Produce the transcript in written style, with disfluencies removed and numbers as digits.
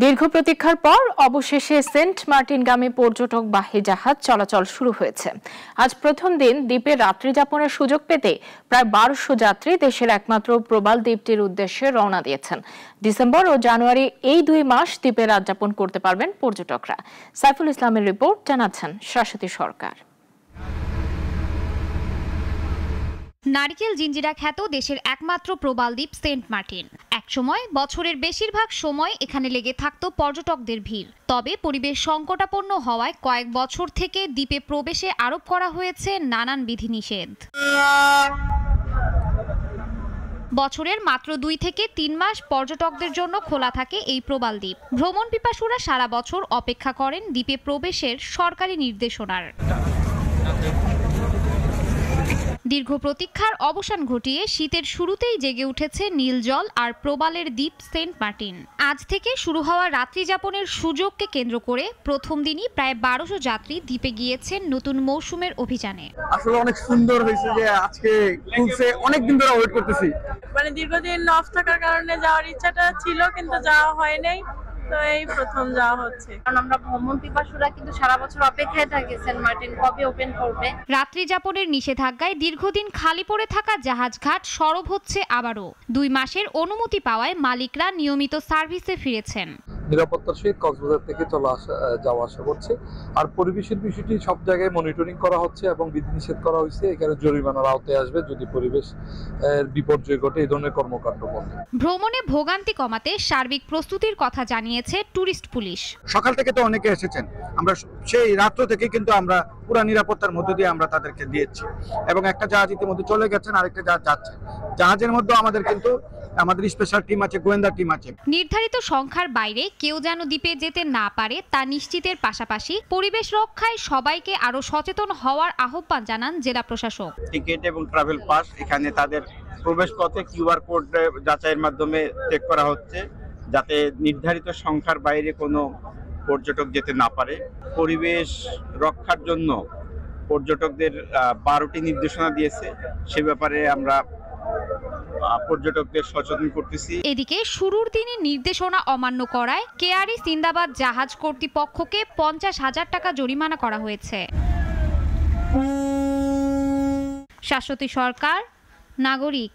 দীর্ঘ প্রতীক্ষার পর অবশেষে সেন্ট মার্টিনগামী পর্যটকবাহী জাহাজ চলাচল শুরু হয়েছে। আজ প্রথম দিন দ্বীপে রাত্রি যাপনের সুযোগ পেতে প্রায় ১২০০ যাত্রী দেশের একমাত্র প্রবাল দ্বীপটির উদ্দেশ্যে রওনা দিয়েছেন। ডিসেম্বর ও জানুয়ারি এই ২ মাস দ্বীপে রাত যাপন করতে পারবেন পর্যটকরা। সাইফুল ইসলামের রিপোর্ট, জানাচ্ছেন শাশ্বতী সরকার। নারিকেল জিঞ্জিরা খ্যাত দেশের একমাত্র প্রবাল দ্বীপ সেন্ট মার্টিন। একসময় বছরের বেশিরভাগ সময় এখানে লেগে থাকত পর্যটকদের ভিড়। তবে পরিবেশ সংকটাপন্ন হওয়ায় কয়েক বছর থেকে দ্বীপে প্রবেশে আরোপ করা হয়েছে নানান বিধিনিষেধ। বছরের মাত্র ২ থেকে ৩ মাস পর্যটকদের জন্য খোলা থাকে এই প্রবাল দ্বীপ। ভ্রমণ পিপাসুরা সারা বছর অপেক্ষা করেন দ্বীপে প্রবেশের সরকারি নির্দেশনার। দীর্ঘ প্রতীক্ষার অবসান ঘটিয়ে শীতের শুরুতেই জেগে উঠেছে নীল জল আর প্রবালের দ্বীপ সেন্ট মার্টিন। আজ থেকে শুরু হওয়া রাত্রি যাপনের সুযোগকে কেন্দ্র করে প্রথম দিনই প্রায় ১২০০ যাত্রী দ্বীপে গিয়েছেন নতুন মৌসুমের অভিযানে। আসলে অনেক সুন্দর হয়েছে যে আজকে খুলছে, অনেক দিন ধরে ওয়েট করতেছি। দীর্ঘদিন অফ থাকার কারণে যাওয়ার ইচ্ছাটা ছিল, কিন্তু যাওয়া হয় নাই। তো এই প্রথম যাওয়া হচ্ছে, কারণ আমরা ভ্রমণ পিপাসুরা কিন্তু সারা বছর অপেক্ষায় থাকি সেন্ট মার্টিন কবে ওপেন করবে। রাত্রি যাপনের নিষেধাজ্ঞায় দীর্ঘদিন খালি পড়ে থাকা জাহাজঘাট সরব হচ্ছে আবারও। ২ মাসের অনুমতি পাওয়ায় মালিকরা নিয়মিত সার্ভিসে ফিরেছেন। নিরাপত্তার সহিত কক্সবাজার থেকে যাওয়া আসা করছে। আর পরিবেশের বিষয়টি সব জায়গায় মনিটরিং করা হচ্ছে এবং বিধিনিষেধ করা হয়েছে। এখানে জরিমানার আওতায় আসবে যদি পরিবেশ বিপর্যয় ঘটে এই ধরনের কর্মকাণ্ড বন্ধ। ভ্রমণে ভোগান্তি কমাতে সার্বিক প্রস্তুতির কথা জানিয়েছে টুরিস্ট পুলিশ। সকাল থেকে তো অনেকে এসেছেন, আমরা সেই রাত্র থেকে কিন্তু আমরা পুরো নিরাপত্তার মধ্য দিয়ে আমরা তাদেরকে দিয়েছি এবং একটা জাহাজ ইতিমধ্যে চলে গেছেন, আরেকটা জাহাজ যাচ্ছে। জাহাজের মধ্যে আমাদের স্পেশাল টিম আছে, গোয়েন্দা টিম আছে। নির্ধারিত সংখ্যার বাইরে কেউ যেন দ্বীপে যেতে না পারে তা নিশ্চিতের পাশাপাশি পরিবেশ রক্ষায় সবাইকে আরো সচেতন হওয়ার আহ্বান জানান জেলা প্রশাসক। টিকিট এবং ট্রাভেল পাস এখানে তাদের প্রবেশ পথে কিউআর কোড যাচাইয়ের মাধ্যমে চেক করা হচ্ছে, যাতে নির্ধারিত সংখ্যার বাইরে কোনো পর্যটক যেতে না পারে। পরিবেশ রক্ষার জন্য পর্যটকদের 12টি নির্দেশনা দিয়েছে, সে ব্যাপারে আমরা পর্যটকদের সচেতন করতেছি। এদিকে শুরুর দিনে নির্দেশনা অমান্য করায় কেআরই সিন্দাবাদ জাহাজ কর্তৃপক্ষকে ৫০,০০০ টাকা জরিমানা করা হয়েছে। শাশ্বতী সরকার, নাগরিক।